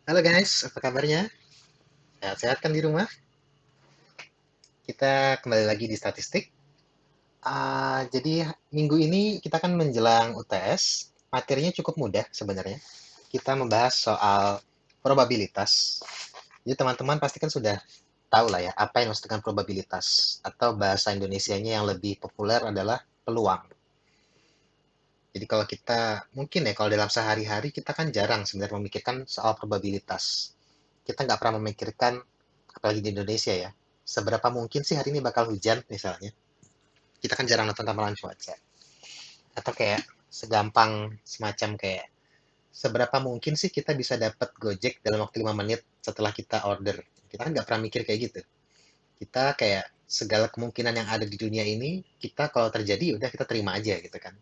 Halo guys, apa kabarnya? Sehat-sehat kan di rumah? Kita kembali lagi di statistik. Jadi minggu ini kita kan menjelang UTS. Materinya cukup mudah sebenarnya. Kita membahas soal probabilitas. Jadi teman-teman pasti kan sudah tahu lah ya apa yang maksud dengan probabilitas. Atau bahasa Indonesianya yang lebih populer adalah peluang. Jadi kalau kita mungkin ya kalau dalam sehari-hari kita kan jarang sebenarnya memikirkan soal probabilitas. Kita nggak pernah memikirkan, apalagi di Indonesia ya, seberapa mungkin sih hari ini bakal hujan misalnya. Kita kan jarang nonton ramalan cuaca. Atau kayak segampang semacam kayak seberapa mungkin sih kita bisa dapat Gojek dalam waktu 5 menit setelah kita order. Kita kan nggak pernah mikir kayak gitu. Kita kayak segala kemungkinan yang ada di dunia ini, kita kalau terjadi udah kita terima aja gitu kan.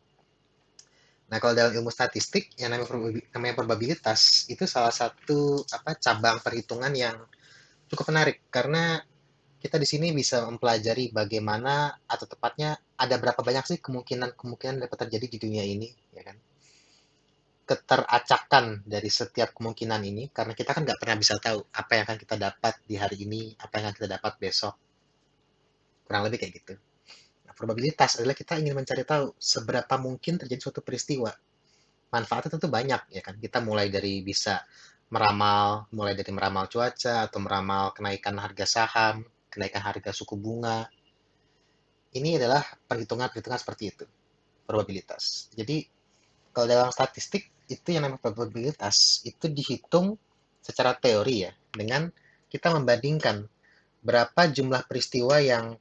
Nah, kalau dalam ilmu statistik yang namanya probabilitas itu salah satu cabang perhitungan yang cukup menarik karena kita di sini bisa mempelajari bagaimana atau tepatnya ada berapa banyak sih kemungkinan dapat terjadi di dunia ini, ya kan? Keteracakan dari setiap kemungkinan ini, karena kita kan nggak pernah bisa tahu apa yang akan kita dapat di hari ini, apa yang akan kita dapat besok, kurang lebih kayak gitu. Nah, probabilitas adalah kita ingin mencari tahu seberapa mungkin terjadi suatu peristiwa. Manfaatnya tentu banyak, ya kan? Kita mulai dari bisa mulai dari meramal cuaca atau meramal kenaikan harga saham, kenaikan harga suku bunga, ini adalah perhitungan-perhitungan seperti itu, probabilitas. Jadi, kalau dalam statistik, itu yang namanya probabilitas, itu dihitung secara teori ya, dengan kita membandingkan berapa jumlah peristiwa yang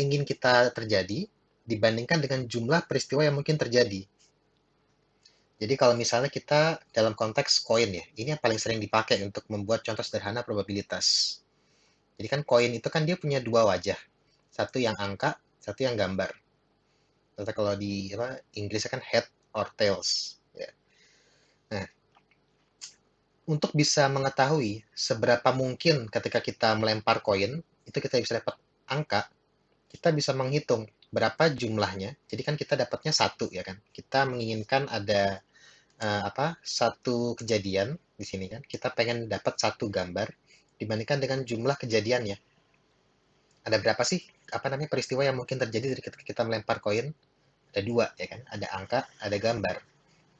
ingin kita terjadi dibandingkan dengan jumlah peristiwa yang mungkin terjadi. Jadi kalau misalnya kita dalam konteks koin ya, ini yang paling sering dipakai untuk membuat contoh sederhana probabilitas. Jadi kan koin itu kan dia punya dua wajah, satu yang angka, satu yang gambar. Atau kalau di Inggrisnya kan head or tails. Ya. Nah, untuk bisa mengetahui seberapa mungkin ketika kita melempar koin, itu kita bisa dapat angka, kita bisa menghitung berapa jumlahnya. Jadi kan kita dapatnya satu ya kan. Kita menginginkan ada satu kejadian di sini kan. Kita pengen dapat satu gambar dibandingkan dengan jumlah kejadiannya. Ada berapa sih peristiwa yang mungkin terjadi dari ketika kita melempar koin? Ada dua ya kan. Ada angka, ada gambar.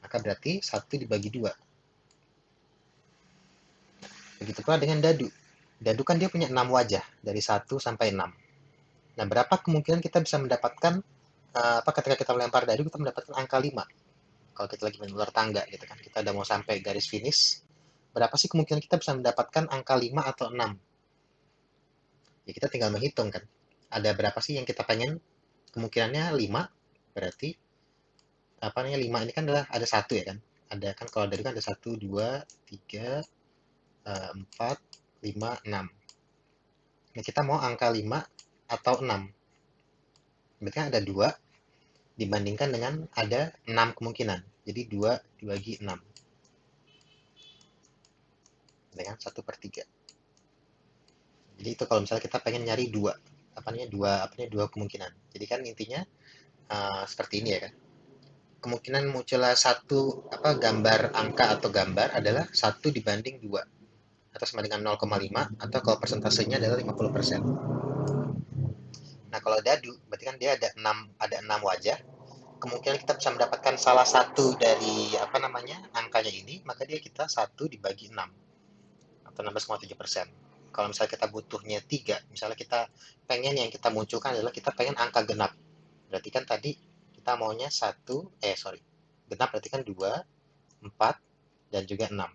Maka berarti satu dibagi dua. Begitu pula dengan dadu. Dadu kan dia punya 6 wajah, dari satu sampai 6. Nah, berapa kemungkinan kita bisa mendapatkan, ketika kita melempar dadu, kita mendapatkan angka 5. Kalau kita lagi main ular tangga gitu kan, kita udah mau sampai garis finish, berapa sih kemungkinan kita bisa mendapatkan angka 5 atau 6? Ya kita tinggal menghitung kan. Ada berapa sih yang kita pengen? Kemungkinannya 5, berarti 5 ini kan adalah ada satu ya kan. Ada kan kalau dadu kan ada satu, 2, 3, 4, 5, 6. Nah, kita mau angka 5 atau 6. Berarti kan ada 2 dibandingkan dengan ada 6 kemungkinan. Jadi 2 dibagi 6. Dengan 1/3. Jadi itu kalau misalnya kita pengen nyari dua kemungkinan. Jadi kan intinya seperti ini ya kan. Kemungkinan munculnya satu gambar angka atau gambar adalah 1/2 atau sama dengan 0,5 atau kalau persentasenya adalah 50%. Nah, kalau dadu berarti kan dia ada enam wajah. Kemungkinan kita bisa mendapatkan salah satu dari angkanya ini, maka dia kita 1/6 atau 16,7%. Kalau misalnya kita butuhnya 3, misalnya kita pengen yang kita munculkan adalah kita pengen angka genap. Berarti kan tadi kita maunya genap berarti kan 2, 4, dan juga 6.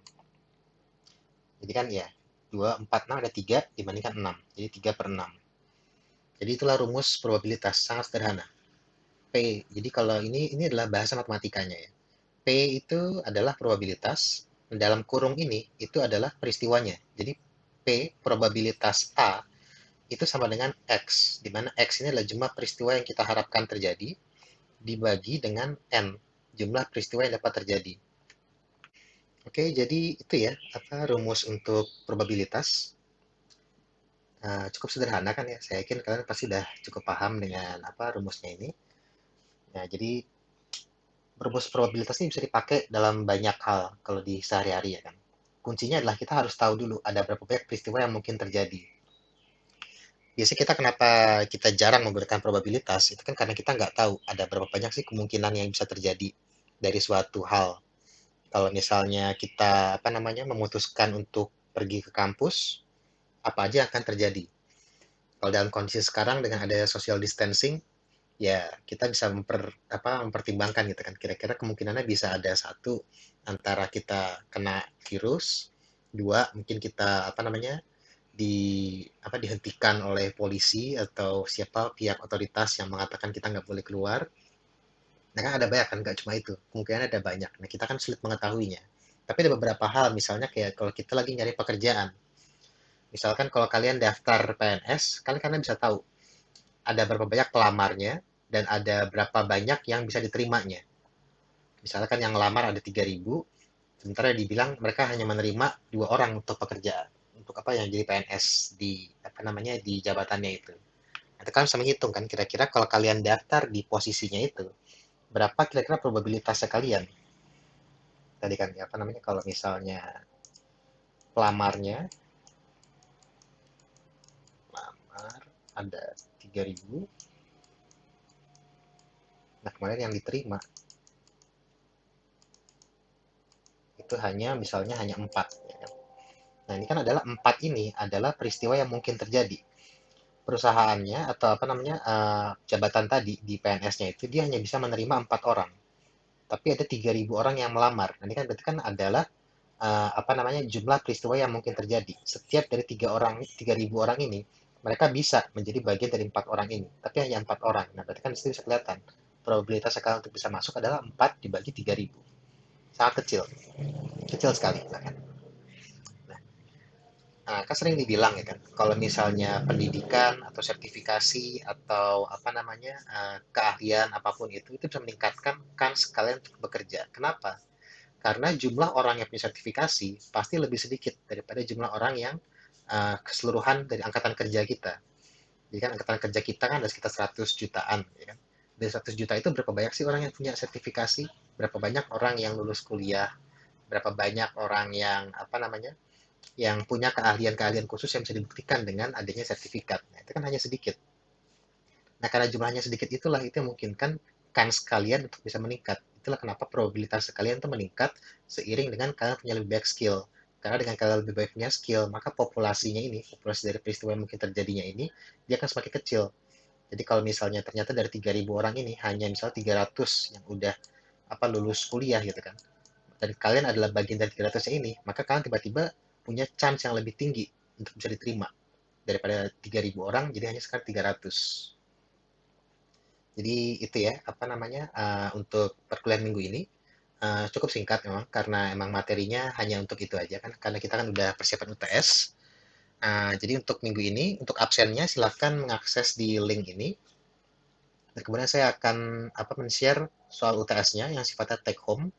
Jadi kan ya, 2, 4, 6 ada 3 dibandingkan 6. Jadi 3/6. Jadi itulah rumus probabilitas, sangat sederhana. P. Jadi kalau ini adalah bahasa matematikanya ya. P itu adalah probabilitas, dalam kurung ini itu adalah peristiwanya. Jadi P probabilitas A itu sama dengan X, di mana X ini adalah jumlah peristiwa yang kita harapkan terjadi dibagi dengan N, jumlah peristiwa yang dapat terjadi. Oke, jadi itu ya rumus untuk probabilitas. Cukup sederhana kan ya. Saya yakin kalian pasti sudah cukup paham dengan rumusnya ini. Nah, jadi rumus probabilitas ini bisa dipakai dalam banyak hal kalau di sehari-hari ya kan. kuncinya adalah kita harus tahu dulu ada berapa banyak peristiwa yang mungkin terjadi. Biasanya kita kenapa kita jarang menggunakan probabilitas, itu kan karena kita nggak tahu ada berapa banyak sih kemungkinan yang bisa terjadi dari suatu hal. Kalau misalnya kita apa namanya memutuskan untuk pergi ke kampus, apa aja yang akan terjadi. Kalau dalam kondisi sekarang dengan adanya social distancing, ya kita bisa mempertimbangkan gitu kan. Kira-kira kemungkinannya bisa ada satu antara kita kena virus, dua mungkin kita apa namanya dihentikan oleh polisi atau siapa pihak otoritas yang mengatakan kita nggak boleh keluar. Nah kan ada banyak kan, nggak cuma itu. Kemungkinan ada banyak. Nah kita kan sulit mengetahuinya. Tapi ada beberapa hal, misalnya kayak kalau kita lagi nyari pekerjaan. Misalkan kalau kalian daftar PNS, kalian bisa tahu ada berapa banyak pelamarnya dan ada berapa banyak yang bisa diterimanya. Misalkan yang lamar ada 3.000, sementara dibilang mereka hanya menerima 2 orang untuk pekerjaan, untuk apa yang jadi PNS di apa namanya di jabatannya itu. Itu kan bisa menghitung kan kira-kira kalau kalian daftar di posisinya itu berapa kira-kira probabilitasnya kalian. Tadi kan apa namanya kalau misalnya pelamarnya lamar ada 3.000, nah kemarin yang diterima itu hanya 4 ya kan? Nah ini kan adalah 4 ini adalah peristiwa yang mungkin terjadi. Perusahaannya atau apa namanya jabatan tadi di PNS-nya itu dia hanya bisa menerima 4 orang, tapi ada 3.000 orang yang melamar. Nah, ini kan berarti kan adalah apa namanya jumlah peristiwa yang mungkin terjadi. Setiap dari 3.000 orang ini mereka bisa menjadi bagian dari 4 orang ini, tapi hanya 4 orang. Nah, berarti kan disitu bisa kelihatan probabilitas sekarang untuk bisa masuk adalah 4 dibagi 3.000. Sangat kecil, kecil sekali bahkan. Nah, kan sering dibilang ya kan, kalau misalnya pendidikan atau sertifikasi atau apa namanya keahlian apapun itu bisa meningkatkan kans kalian untuk bekerja. Kenapa? Karena jumlah orang yang punya sertifikasi pasti lebih sedikit daripada jumlah orang yang keseluruhan dari angkatan kerja kita. Jadi kan angkatan kerja kita kan ada sekitar 100 jutaan, ya kan? Dari 100 juta itu berapa banyak sih orang yang punya sertifikasi? Berapa banyak orang yang lulus kuliah? Berapa banyak orang yang apa namanya yang punya keahlian-keahlian khusus yang bisa dibuktikan dengan adanya sertifikat. Nah, itu kan hanya sedikit. Nah, karena jumlahnya sedikit itulah itu yang memungkinkan kans kalian untuk bisa meningkat. Itulah kenapa probabilitas kalian itu meningkat seiring dengan kalian punya lebih banyak skill. Karena dengan kalian lebih banyak punya skill, maka populasinya ini, populasi dari peristiwa yang mungkin terjadinya ini, dia akan semakin kecil. Jadi kalau misalnya ternyata dari 3.000 orang ini hanya misalnya 300 yang udah lulus kuliah gitu kan, dan kalian adalah bagian dari 300 ini, maka kalian tiba-tiba punya chance yang lebih tinggi untuk bisa diterima daripada 3.000 orang, jadi hanya sekarang 300. Jadi itu ya, apa namanya, untuk perkuliahan minggu ini cukup singkat memang, karena emang materinya hanya untuk itu aja kan, karena kita kan udah persiapan UTS. Jadi untuk minggu ini, untuk absennya silahkan mengakses di link ini, dan kemudian saya akan men-share soal UTS-nya yang sifatnya take home,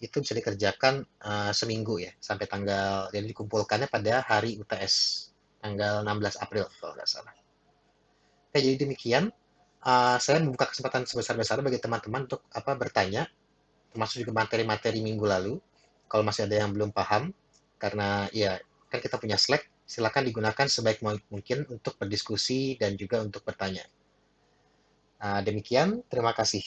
itu bisa dikerjakan seminggu ya, sampai tanggal, jadi dikumpulkannya pada hari UTS, tanggal 16 April kalau nggak salah. Oke, jadi demikian. Saya membuka kesempatan sebesar-besar bagi teman-teman untuk bertanya, termasuk juga materi-materi minggu lalu. Kalau masih ada yang belum paham, karena ya kan kita punya Slack, silakan digunakan sebaik mungkin untuk berdiskusi dan juga untuk bertanya. Demikian, terima kasih.